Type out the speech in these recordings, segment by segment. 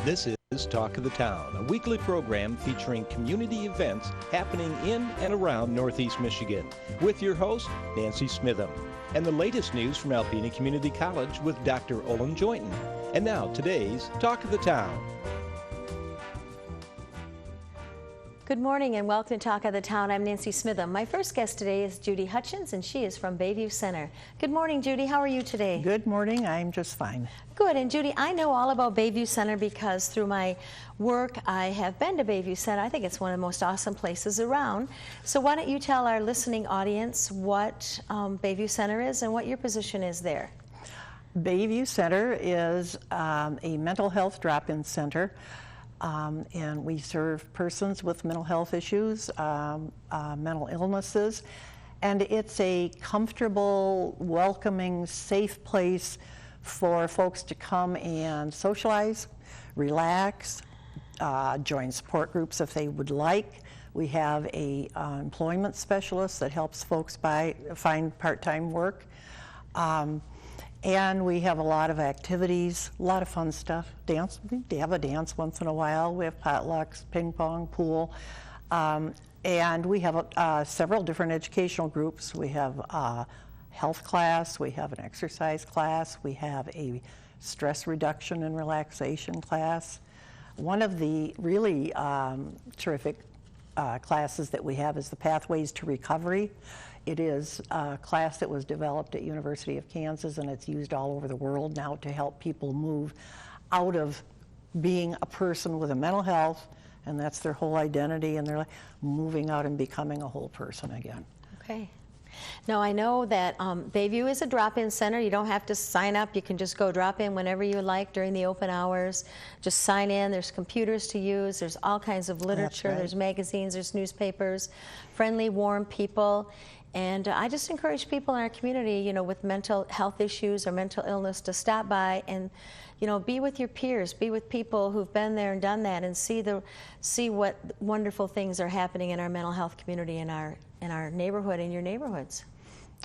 This is Talk of the Town, a weekly program featuring community events happening in and around Northeast Michigan, with your host, Nancy Smithem, and the latest news from Alpena Community College with Dr. Olin Joynton. And now, today's Talk of the Town. Good morning and welcome to Talk of the Town. I'm Nancy Smithem. My first guest today is Judy Hutchins, and she is from Bayview Center. Good morning, Judy. How are you today? Good morning. I'm just fine. Good. And Judy, I know all about Bayview Center because through my work, I have been to Bayview Center. I think it's one of the most awesome places around. So why don't you tell our listening audience what Bayview Center is and what your position is there? Bayview Center is a mental health drop-in center. And we serve persons with mental health issues, mental illnesses, and it's a comfortable, welcoming, safe place for folks to come and socialize, relax, join support groups if they would like. We have a employment specialist that helps folks find part-time work. And we have a lot of activities, a lot of fun stuff. Dance, we have a dance once in a while. We have potlucks, ping pong, pool. And we have several different educational groups. We have a health class, we have an exercise class, we have a stress reduction and relaxation class. One of the really terrific classes that we have is the Pathways to Recovery. It is a class that was developed at University of Kansas, and it's used all over the world now to help people move out of being a person with a mental health, and that's their whole identity, and they're moving out and becoming a whole person again. Okay. Now, I know that Bayview is a drop-in center. You don't have to sign up. You can just go drop in whenever you like during the open hours. Just sign in. There's computers to use. There's all kinds of literature. Right. There's magazines. There's newspapers. Friendly, warm people. And I just encourage people in our community, you know, with mental health issues or mental illness to stop by and, you know, be with your peers, be with people who've been there and done that, and see what wonderful things are happening in our mental health community in our neighborhood, in your neighborhoods.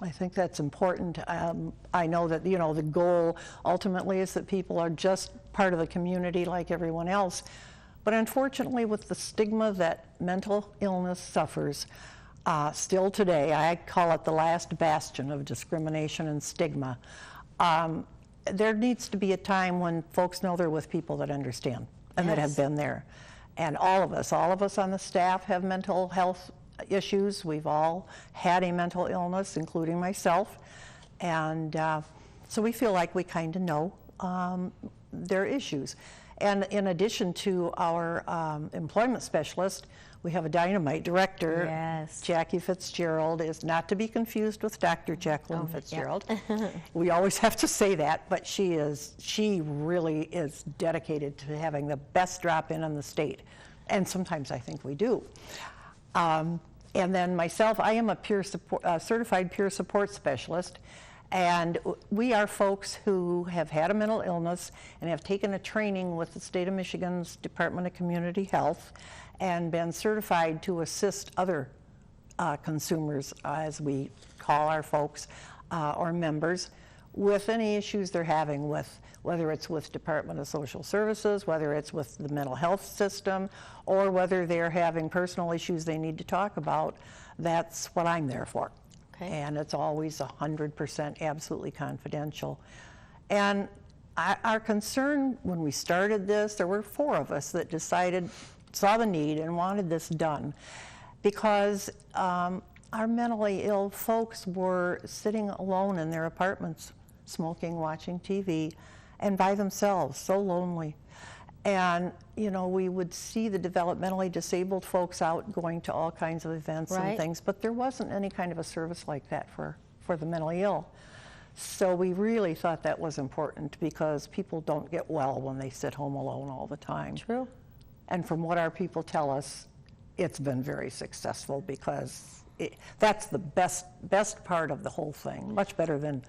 I think that's important. I know that, you know, the goal ultimately is that people are just part of the community like everyone else. But unfortunately, with the stigma that mental illness suffers, still today, I call it the last bastion of discrimination and stigma. There needs to be a time when folks know they're with people that understand and Yes. that have been there. And all of us on the staff have mental health issues. We've all had a mental illness, including myself. And so we feel like we kind of know their issues. And in addition to our employment specialist, we have a dynamite director. Yes. Jackie Fitzgerald is not to be confused with Dr. Jacqueline Fitzgerald. Yeah. We always have to say that, but she really is dedicated to having the best drop-in the state. And sometimes I think we do. And then myself, I am a certified peer support specialist. And we are folks who have had a mental illness and have taken a training with the state of Michigan's Department of Community Health and been certified to assist other consumers, as we call our folks, or members, with any issues they're having with, whether it's with Department of Social Services, whether it's with the mental health system, or whether they're having personal issues they need to talk about. That's what I'm there for. Okay. And it's always 100% absolutely confidential. And our concern when we started this, there were 4 of us that saw the need and wanted this done, because our mentally ill folks were sitting alone in their apartments, smoking, watching TV, and by themselves, so lonely. And, you know, we would see the developmentally disabled folks out going to all kinds of events Right. and things, but there wasn't any kind of a service like that for the mentally ill. So we really thought that was important, because people don't get well when they sit home alone all the time. True. And from what our people tell us, it's been very successful, because that's the best part of the whole thing, much better than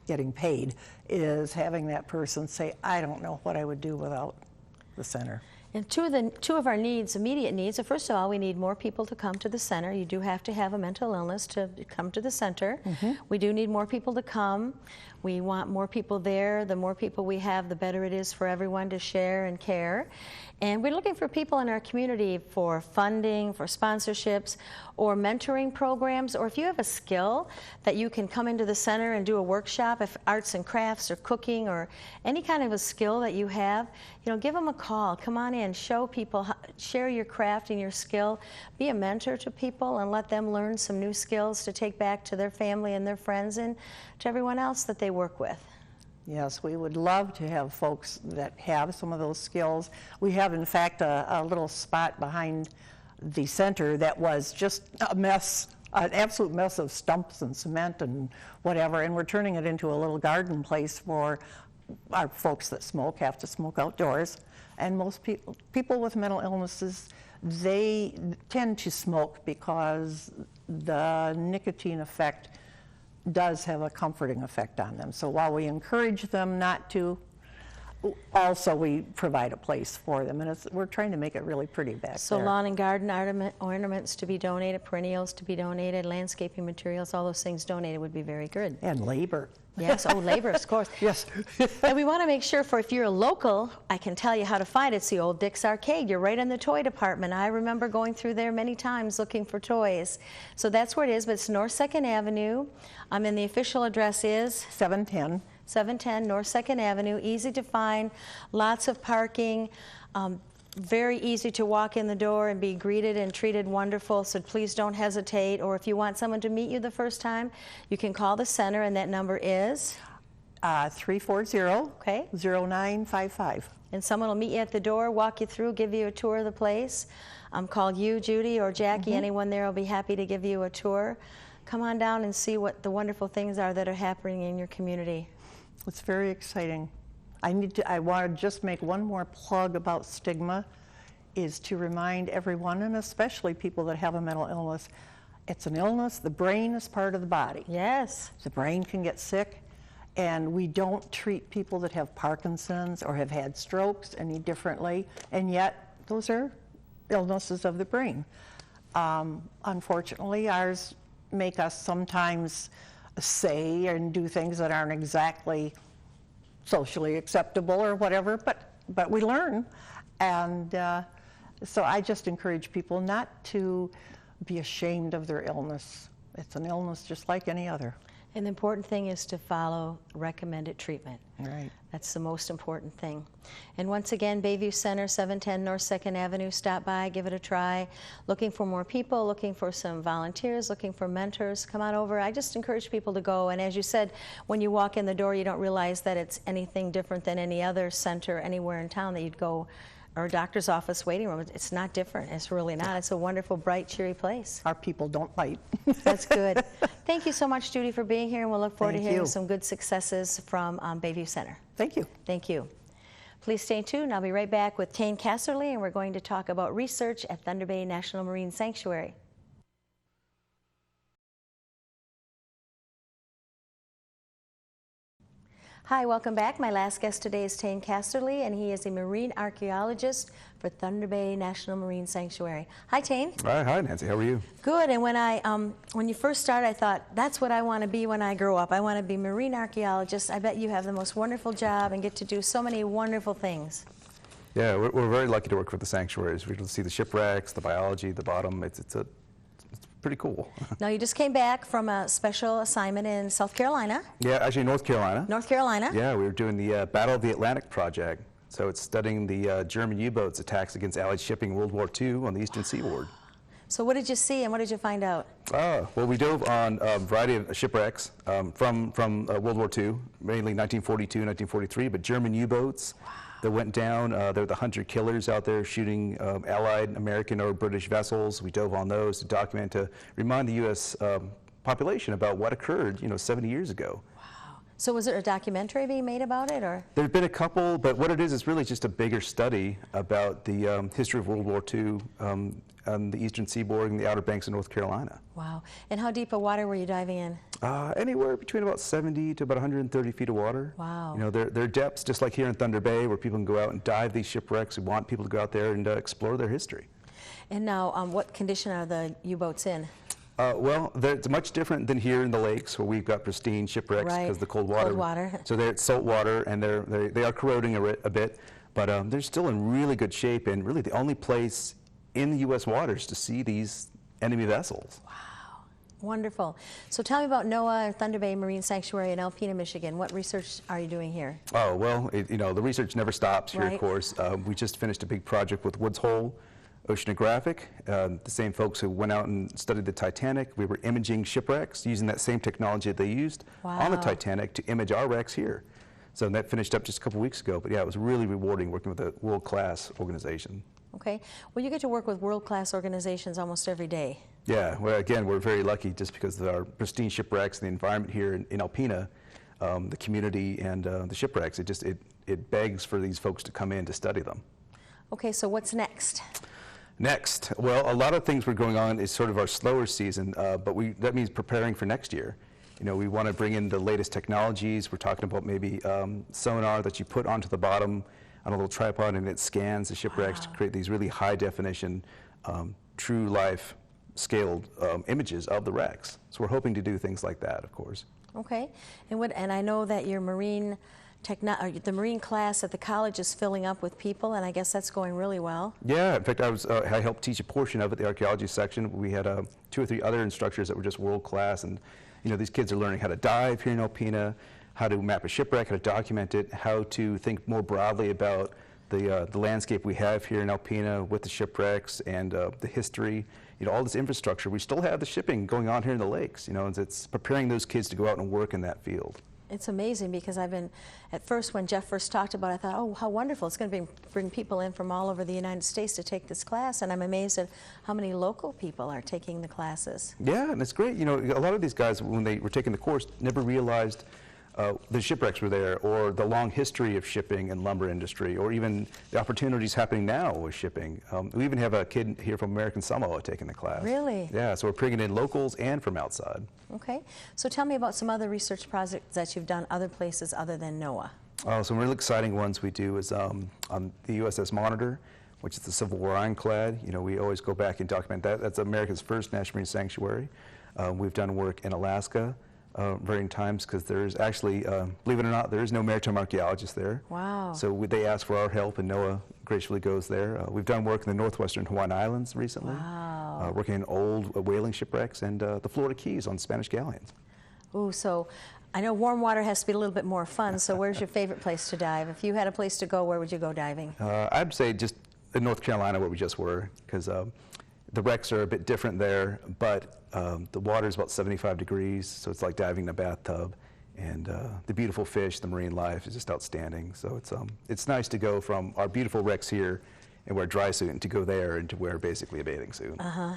getting paid, is having that person say, I don't know what I would do without the center. And two of our needs, immediate needs, so first of all, we need more people to come to the center. You do have to have a mental illness to come to the center. We do need more people to come. We want more people there. The more people we have, the better it is for everyone to share and care. And we're looking for people in our community for funding, for sponsorships, or mentoring programs, or if you have a skill that you can come into the center and do a workshop, if arts and crafts or cooking or any kind of a skill that you have, you know, give them a call. Come on in, show people, share your craft and your skill, be a mentor to people and let them learn some new skills to take back to their family and their friends and to everyone else that they work with. Yes, we would love to have folks that have some of those skills. We have, in fact, a little spot behind the center that was just a mess, an absolute mess of stumps and cement and whatever, and we're turning it into a little garden place for our folks that smoke, have to smoke outdoors. And most people with mental illnesses, they tend to smoke because the nicotine effect does have a comforting effect on them. So while we encourage them not to, also we provide a place for them, and we're trying to make it really pretty back there. So lawn and garden ornaments to be donated, perennials to be donated, landscaping materials, all those things donated would be very good. And labor. Yes, oh, labor, of course. Yes. And we want to make sure, for if you're a local, I can tell you how to find it. It's the old Dick's Arcade. You're right in the toy department. I remember going through there many times looking for toys. So that's where it is, but it's North 2nd Avenue. And the official address is? 710 North 2nd Avenue. Easy to find, lots of parking. Very easy to walk in the door and be greeted and treated wonderful, so please don't hesitate. Or if you want someone to meet you the first time, you can call the center, and that number is? 340-0955. And someone will meet you at the door, walk you through, give you a tour of the place. Call you, Judy, or Jackie, anyone there will be happy to give you a tour. Come on down and see what the wonderful things are that are happening in your community. It's very exciting. I want to just make one more plug about stigma, is to remind everyone, and especially people that have a mental illness, it's an illness. The brain is part of the body. Yes. The brain can get sick, and we don't treat people that have Parkinson's or have had strokes any differently, and yet those are illnesses of the brain. Unfortunately, ours make us sometimes say and do things that aren't exactly socially acceptable or whatever, but we learn. And so I just encourage people not to be ashamed of their illness. It's an illness just like any other. And the important thing is to follow recommended treatment. Right. That's the most important thing. And once again, Bayview Center, 710 North 2nd Avenue. Stop by, give it a try. Looking for more people, looking for some volunteers, looking for mentors. Come on over. I just encourage people to go. And as you said, when you walk in the door, you don't realize that it's anything different than any other center anywhere in town that you'd go, or a doctor's office waiting room. It's not different. It's really not. It's a wonderful, bright, cheery place. Our people don't bite. That's good. Thank you so much, Judy, for being here, and we'll look forward to hearing you. some good successes from Bayview Center. Thank you. Thank you. Please stay tuned. I'll be right back with Tane Casserley, and we're going to talk about research at Thunder Bay National Marine Sanctuary. Hi, welcome back. My last guest today is Tane Casserley, and he is a marine archaeologist for Thunder Bay National Marine Sanctuary. Hi, Tane. Hi, Nancy. How are you? Good. And when you first started, I thought, that's what I want to be when I grow up. I want to be marine archaeologist. I bet you have the most wonderful job and get to do so many wonderful things. Yeah, we're very lucky to work with the sanctuaries. We get to see the shipwrecks, the biology, the bottom. It's pretty cool. Now, you just came back from a special assignment in South Carolina. Yeah, actually North Carolina. North Carolina. Yeah, we were doing the Battle of the Atlantic project. So it's studying the German U-boats attacks against Allied shipping in World War II on the Eastern Seaboard. So what did you see and what did you find out? Well, we dove on a variety of shipwrecks from World War II, mainly 1942, 1943, but German U-boats that went down. They're the hunter-killers out there shooting Allied, American, or British vessels. We dove on those to document, to remind the U.S. Population about what occurred, 70 years ago. Wow. So was there a documentary being made about it, or? There's been a couple, but what it is really just a bigger study about the history of World War II on the eastern seaboard and the Outer Banks of North Carolina. Wow. And how deep of water were you diving in? Anywhere between about 70 to about 130 feet of water. Wow. You know, there are depths, just like here in Thunder Bay, where people can go out and dive these shipwrecks. We want people to go out there and explore their history. And now, what condition are the U-boats in? Well, it's much different than here in the lakes, where we've got pristine shipwrecks because of the cold water. Cold water. So it's salt water, and they are corroding a bit, but they're still in really good shape, and really the only place in the U.S. waters to see these enemy vessels. Wow, wonderful. So tell me about NOAA Thunder Bay Marine Sanctuary in Alpena, Michigan. What research are you doing here? Oh, well, you know, the research never stops here, of course. We just finished a big project with Woods Hole Oceanographic, the same folks who went out and studied the Titanic. We were imaging shipwrecks using that same technology that they used on the Titanic to image our wrecks here. So that finished up just a couple weeks ago, but yeah, it was really rewarding working with a world-class organization. Okay. Well, you get to work with world-class organizations almost every day. Yeah. Well, again, we're very lucky just because of our pristine shipwrecks and the environment here in Alpena, the community and the shipwrecks. It begs for these folks to come in to study them. Okay. So what's next? Next, well, a lot of things were going on is sort of our slower season, but that means preparing for next year. You know, we want to bring in the latest technologies. We're talking about maybe sonar that you put onto the bottom on a little tripod, and it scans the shipwrecks to create these really high definition, true life scaled images of the wrecks. So we're hoping to do things like that, of course. Okay. And I know that your the marine class at the college is filling up with people, and I guess that's going really well. Yeah, in fact, I helped teach a portion of it, the archaeology section. We had 2 or 3 other instructors that were just world class, and you know, these kids are learning how to dive here in Alpena, how to map a shipwreck, how to document it, how to think more broadly about the landscape we have here in Alpena with the shipwrecks and the history. You know, all this infrastructure. We still have the shipping going on here in the lakes. You know, it's preparing those kids to go out and work in that field. It's amazing because at first when Jeff first talked about it, I thought, oh, how wonderful. It's going to bring people in from all over the United States to take this class, and I'm amazed at how many local people are taking the classes. Yeah, and it's great. You know, a lot of these guys, when they were taking the course, never realized the shipwrecks were there, or the long history of shipping and lumber industry, or even the opportunities happening now with shipping. We even have a kid here from American Samoa taking the class. Really? Yeah, so we're bringing in locals and from outside. Okay. So tell me about some other research projects that you've done other places other than NOAA. Some really exciting ones we do is on the USS Monitor, which is the Civil War ironclad. You know, we always go back and document that. That's America's first National Marine Sanctuary. We've done work in Alaska varying times because there's actually, believe it or not, there is no maritime archaeologist there. Wow. So they ask for our help, and NOAA graciously goes there. We've done work in the northwestern Hawaiian Islands recently. Wow. Working in old whaling shipwrecks and the Florida Keys on Spanish galleons. Ooh, so I know warm water has to be a little bit more fun, so where's your favorite place to dive? If you had a place to go, where would you go diving? I'd say just in North Carolina where we just were, because the wrecks are a bit different there, but the water is about 75 degrees, so it's like diving in a bathtub. And the beautiful fish, the marine life is just outstanding. So it's nice to go from our beautiful wrecks here and wear a dry suit and to go there and to wear basically a bathing suit. Uh-huh.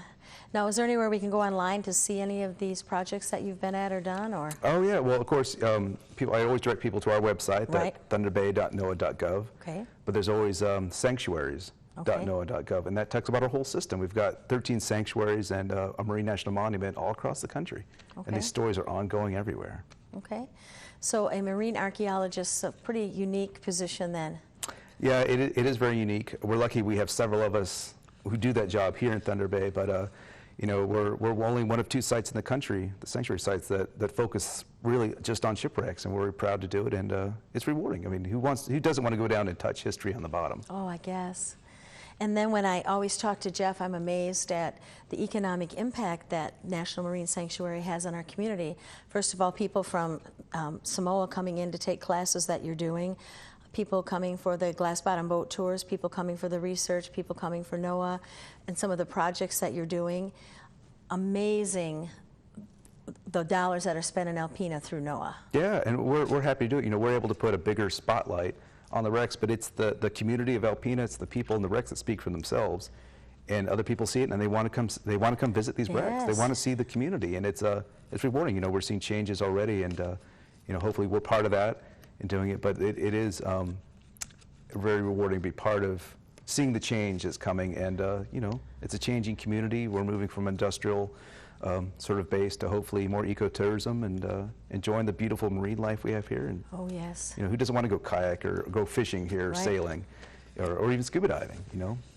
Now, is there anywhere we can go online to see any of these projects that you've been at or done? Or? Oh, yeah. Well, of course, I always direct people to our website, thunderbay.noaa.gov. Okay. But there's always sanctuaries.noaa.gov, and that talks about our whole system. We've got 13 sanctuaries and a marine national monument all across the country. Okay. And these stories are ongoing everywhere. Okay. So a marine archaeologist, a pretty unique position then. Yeah, it is very unique. We're lucky we have several of us who do that job here in Thunder Bay, but you know, we're only one of 2 sites in the country, the sanctuary sites, that focus really just on shipwrecks, and we're proud to do it, and it's rewarding. I mean, who doesn't want to go down and touch history on the bottom? Oh, I guess. And then when I always talk to Jeff, I'm amazed at the economic impact that National Marine Sanctuary has on our community. First of all, people from Samoa coming in to take classes that you're doing, people coming for the glass bottom boat tours, people coming for the research, people coming for NOAA, and some of the projects that you're doing. Amazing, the dollars that are spent in Alpena through NOAA. Yeah, and we're happy to do it. You know, we're able to put a bigger spotlight on the wrecks, but it's the community of Alpena, it's the people in the wrecks that speak for themselves, and other people see it and they want to come visit these wrecks. They want to see the community, and it's rewarding. You know, we're seeing changes already, and hopefully we're part of that in doing it. But it is very rewarding to be part of seeing the change that's coming. And, it's a changing community. We're moving from industrial sort of base to hopefully more ecotourism and enjoying the beautiful marine life we have here. And, Oh, yes. who doesn't want to go kayak or go fishing here, or sailing, or even scuba diving,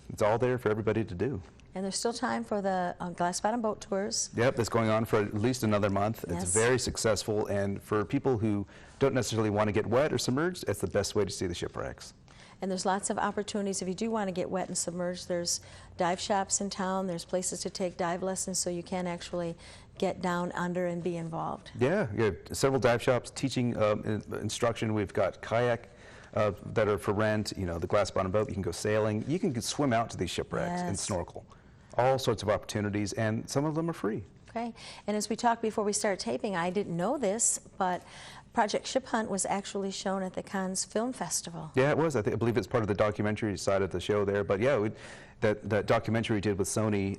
It's all there for everybody to do. And there's still time for the glass bottom boat tours. Yep, that's going on for at least another month. Yes. It's very successful, and for people who don't necessarily want to get wet or submerged, it's the best way to see the shipwrecks. And there's lots of opportunities if you do want to get wet and submerged. There's dive shops in town. There's places to take dive lessons so you can actually get down under and be involved. Yeah, you have several dive shops teaching instruction. We've got kayak that are for rent, the glass bottom boat. You can go sailing. You can swim out to these shipwrecks and snorkel. All sorts of opportunities, and some of them are free. Okay, and as we talked before we started taping, I didn't know this, but Project Ship Hunt was actually shown at the Cannes Film Festival. Yeah, it was. I believe it's part of the documentary side of the show there. But yeah, that documentary we did with Sony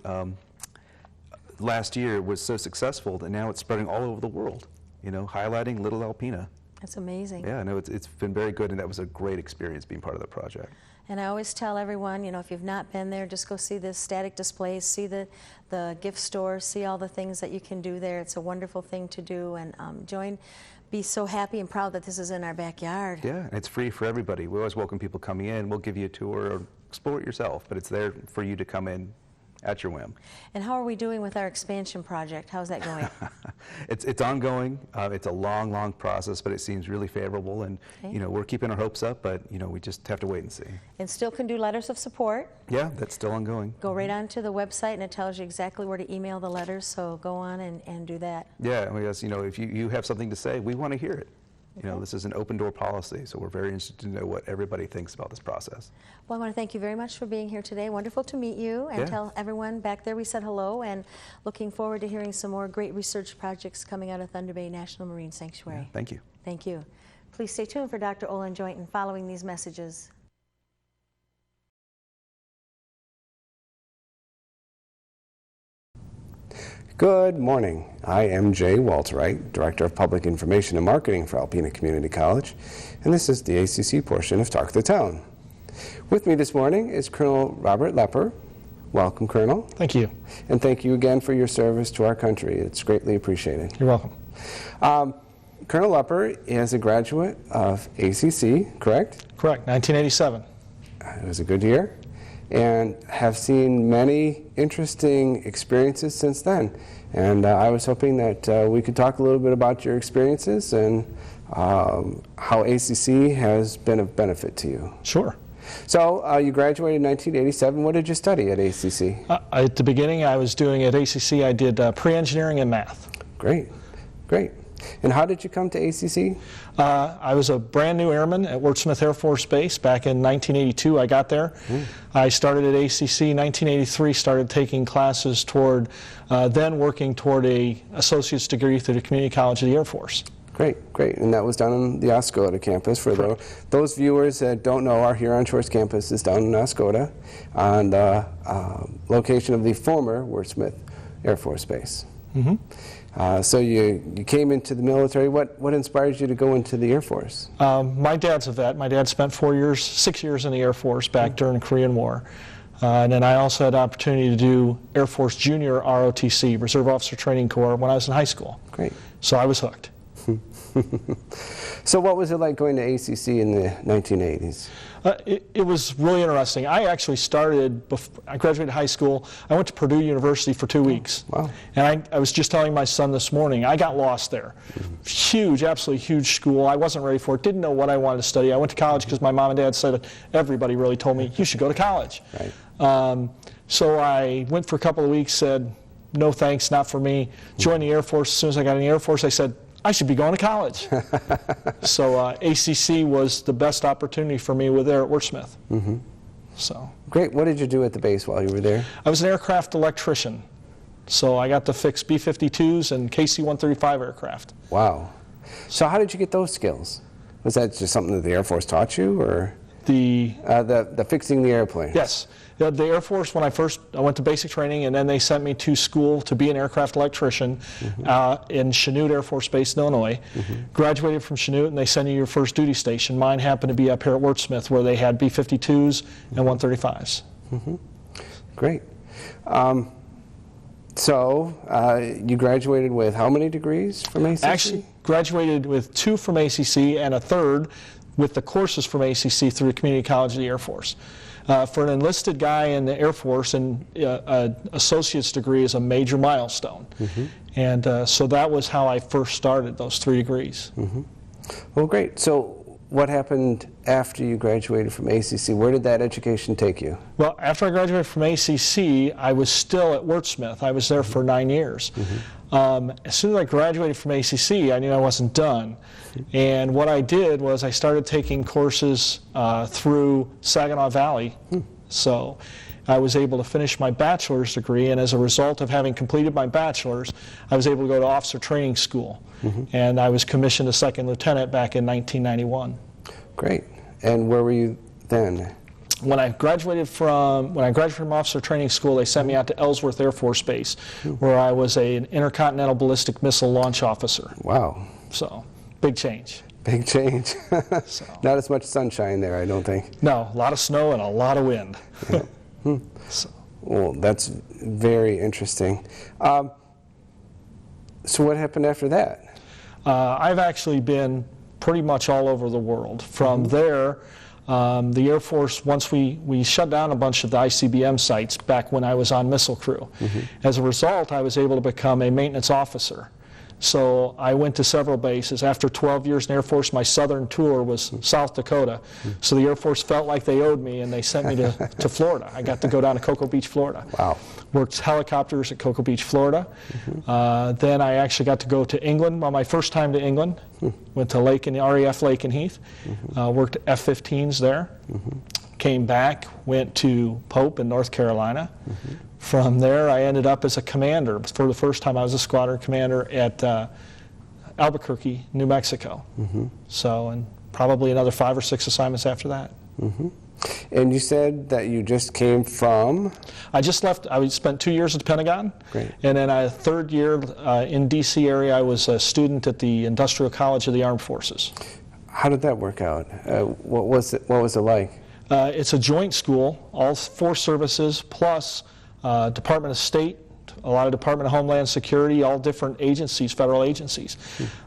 last year was so successful that now it's spreading all over the world, highlighting Little Alpena. That's amazing. Yeah, no, it's been very good, and that was a great experience being part of the project. And I always tell everyone, if you've not been there, just go see the static displays, see the gift store, see all the things that you can do there. It's a wonderful thing to do, and be so happy and proud that this is in our backyard. Yeah, it's free for everybody. We always welcome people coming in. We'll give you a tour or explore it yourself, but it's there for you to come in at your whim. And how are we doing with our expansion project? How's that going? It's ongoing. It's a long process, but it seems really favorable, and we're keeping our hopes up, but we just have to wait and see. And still can do letters of support. Yeah, that's still ongoing. Go right onto the website, and it tells you exactly where to email the letters, so go on and do that. Yeah, if you have something to say, we want to hear it. This is an open door policy, so we're very interested to know what everybody thinks about this process. Well, I want to thank you very much for being here today. Wonderful to meet you, and tell everyone back there we said hello, and looking forward to hearing some more great research projects coming out of Thunder Bay National Marine Sanctuary. Yeah, thank you. Thank you. Please stay tuned for Dr. Olin Joynton following these messages. Good morning. I am Jay Walterriet, Director of Public Information and Marketing for Alpena Community College, and this is the ACC portion of Talk the Town. With me this morning is Colonel Robert Lepper. Welcome, Colonel. Thank you. And thank you again for your service to our country. It's greatly appreciated. You're welcome. Colonel Lepper is a graduate of ACC, correct? Correct, 1987. It was a good year, and have seen many interesting experiences since then. And I was hoping that we could talk a little bit about your experiences and how ACC has been of benefit to you. Sure. So you graduated in 1987. What did you study at ACC? At the beginning, I was doing at ACC, I did pre-engineering and math. Great, great. And how did you come to ACC? I was a brand new airman at Wordsmith Air Force Base back in 1982. I got there. I started at ACC in 1983, started taking classes toward, then working toward a associate's degree through the Community College of the Air Force. Great, great. And that was down on the Oscoda campus. For those viewers that don't know, our Huron Shores campus is down in Oscoda on the location of the former Wordsmith Air Force Base. So you came into the military. What inspired you to go into the Air Force? My dad's a vet. My dad spent 6 years in the Air Force back during the Korean War. And then I also had the opportunity to do Air Force Junior ROTC, Reserve Officer Training Corps, when I was in high school. Great. So I was hooked. So what was it like going to ACC in the 1980s? It was really interesting. I actually started, I graduated high school, I went to Purdue University for 2 weeks. Wow. And I was just telling my son this morning, I got lost there. Huge, absolutely huge school. I wasn't ready for it, didn't know what I wanted to study. I went to college because my mom and dad said, everybody really told me, you should go to college. Right. So I went for a couple of weeks, said, no thanks, not for me. Joined the Air Force. As soon as I got in the Air Force, I said, I should be going to college. So ACC was the best opportunity for me there at Wordsmith. So Great. What did you do at the base while you were there? I was an aircraft electrician. So I got to fix B-52s and KC-135 aircraft. Wow. So how did you get those skills? Was that just something that the Air Force taught you, or? The fixing the airplane. Yes. The Air Force, when I went to basic training, and then they sent me to school to be an aircraft electrician in Chanute Air Force Base in Illinois. Graduated from Chanute, and they send you your first duty station. Mine happened to be up here at Wurtsmith, where they had B-52s and 135s. Great. So you graduated with how many degrees from ACC? Actually, graduated with 2 from ACC and a 3rd with the courses from ACC through the Community College of the Air Force. For an enlisted guy in the Air Force, an associate's degree is a major milestone. And so that was how I first started, those 3 degrees. Well, great. So what happened after you graduated from ACC? Where did that education take you? Well, after I graduated from ACC, I was still at Wurtsmith. I was there for 9 years. As soon as I graduated from ACC, I knew I wasn't done. And what I did was I started taking courses through Saginaw Valley. So I was able to finish my bachelor's degree, and as a result of having completed my bachelor's, I was able to go to officer training school. And I was commissioned a 2nd lieutenant back in 1991. Great. And where were you then? When I graduated from officer training school, they sent me out to Ellsworth Air Force Base, where I was an intercontinental ballistic missile launch officer. Wow. So, big change. Big change. Not as much sunshine there, I don't think. No, a lot of snow and a lot of wind. So. Well, that's very interesting. So what happened after that? I've actually been pretty much all over the world. From there, the Air Force, once we shut down a bunch of the ICBM sites back when I was on missile crew. As a result, I was able to become a maintenance officer. So I went to several bases. After 12 years in Air Force, my southern tour was South Dakota. So the Air Force felt like they owed me, and they sent me to Florida. I got to go down to Cocoa Beach, Florida. Wow. Worked helicopters at Cocoa Beach, Florida. Then I actually got to go to England on my first time to England. Went to RAF Lakenheath. Worked F-15s there. Came back, went to Pope in North Carolina. From there, I ended up as a commander. For the first time, I was a squadron commander at Albuquerque, New Mexico. So, and probably another 5 or 6 assignments after that. And you said that you just came from? I just left. I spent 2 years at the Pentagon. Great. And then a 3rd year in D.C. area, I was a student at the Industrial College of the Armed Forces. How did that work out? What was it like? It's a joint school, all 4 services, plus Department of State, a lot of Department of Homeland Security, all different agencies, federal agencies.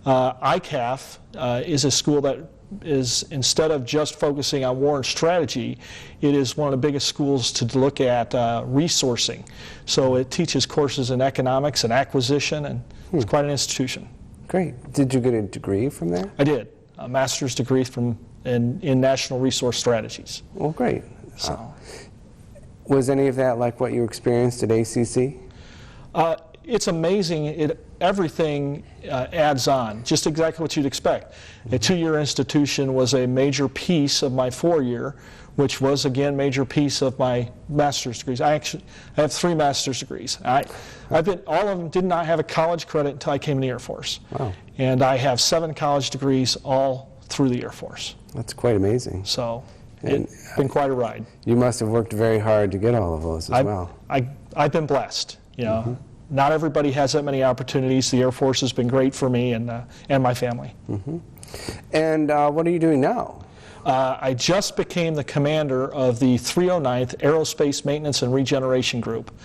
ICAF is a school that is, instead of just focusing on war and strategy, it is one of the biggest schools to look at resourcing. So it teaches courses in economics and acquisition, and it's quite an institution. Great. Did you get a degree from there? I did. A master's degree in National Resource Strategies. Well, great. So. Was any of that like what you experienced at ACC? It's amazing. Everything adds on, just exactly what you'd expect. A 2-year institution was a major piece of my 4-year, which was, again, major piece of my master's degrees. I have 3 master's degrees. All of them did not have a college credit until I came in the Air Force. Wow. And I have 7 college degrees all through the Air Force. That's quite amazing. So it's been quite a ride. You must have worked very hard to get all of those as well. I've been blessed. You know, not everybody has that many opportunities. The Air Force has been great for me and my family. And what are you doing now? I just became the commander of the 309th Aerospace Maintenance and Regeneration Group.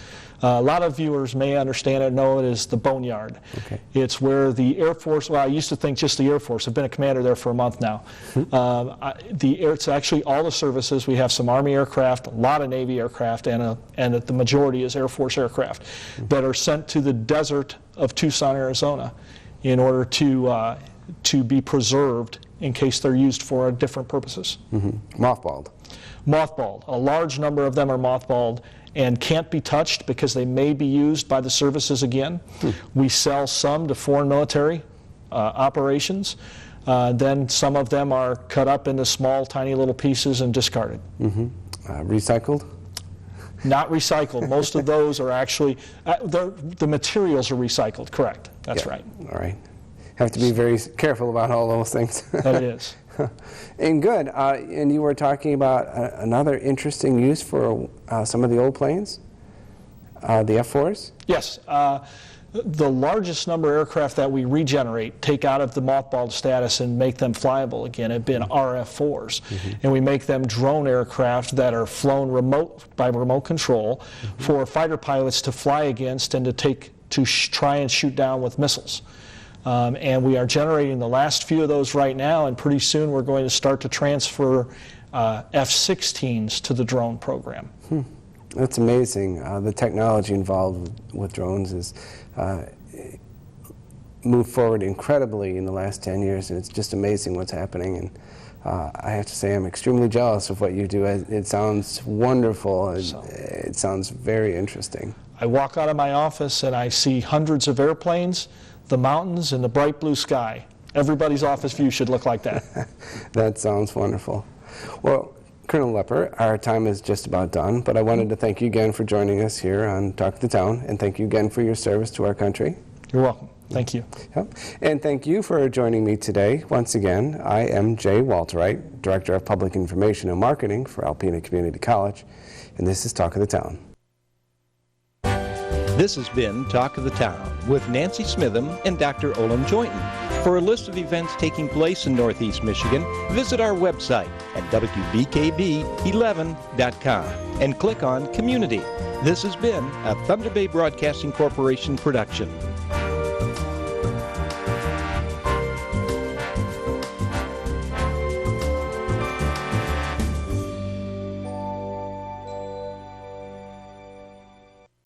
A lot of viewers may understand it, know it as the Boneyard. Okay. It's where the Air Force, well, I used to think just the Air Force. I've been a commander there for a month now. It's actually all the services. We have some Army aircraft, a lot of Navy aircraft, and the majority is Air Force aircraft that are sent to the desert of Tucson, Arizona in order to be preserved in case they're used for different purposes. Mothballed. Mothballed. A large number of them are mothballed and can't be touched because they may be used by the services again. We sell some to foreign military operations. Then some of them are cut up into small, tiny little pieces and discarded. Recycled? Not recycled. Most of those are actually, the materials are recycled, correct. That's right. All right. Have to be very careful about all those things. That it is. And good. And you were talking about another interesting use for some of the old planes, the F-4s? Yes. The largest number of aircraft that we regenerate, take out of the mothballed status and make them flyable again, have been RF-4s. And we make them drone aircraft that are flown by remote control for fighter pilots to fly against and to try and shoot down with missiles. And we are generating the last few of those right now, and pretty soon we're going to start to transfer F-16s to the drone program. That's amazing. The technology involved with drones has moved forward incredibly in the last 10 years, and it's just amazing what's happening. And I have to say I'm extremely jealous of what you do. It sounds wonderful, and it sounds very interesting. I walk out of my office and I see hundreds of airplanes, the mountains, and the bright blue sky. Everybody's office view should look like that. That sounds wonderful. Well, Colonel Lepper, our time is just about done, but I wanted to thank you again for joining us here on Talk of the Town, and thank you again for your service to our country. You're welcome. Thank you. Yep. And thank you for joining me today. Once again, I am Jay Walterriet, Director of Public Information and Marketing for Alpena Community College, and this is Talk of the Town. This has been Talk of the Town with Nancy Smithem and Dr. Olin Joynton. For a list of events taking place in Northeast Michigan, visit our website at wbkb11.com and click on Community. This has been a Thunder Bay Broadcasting Corporation production.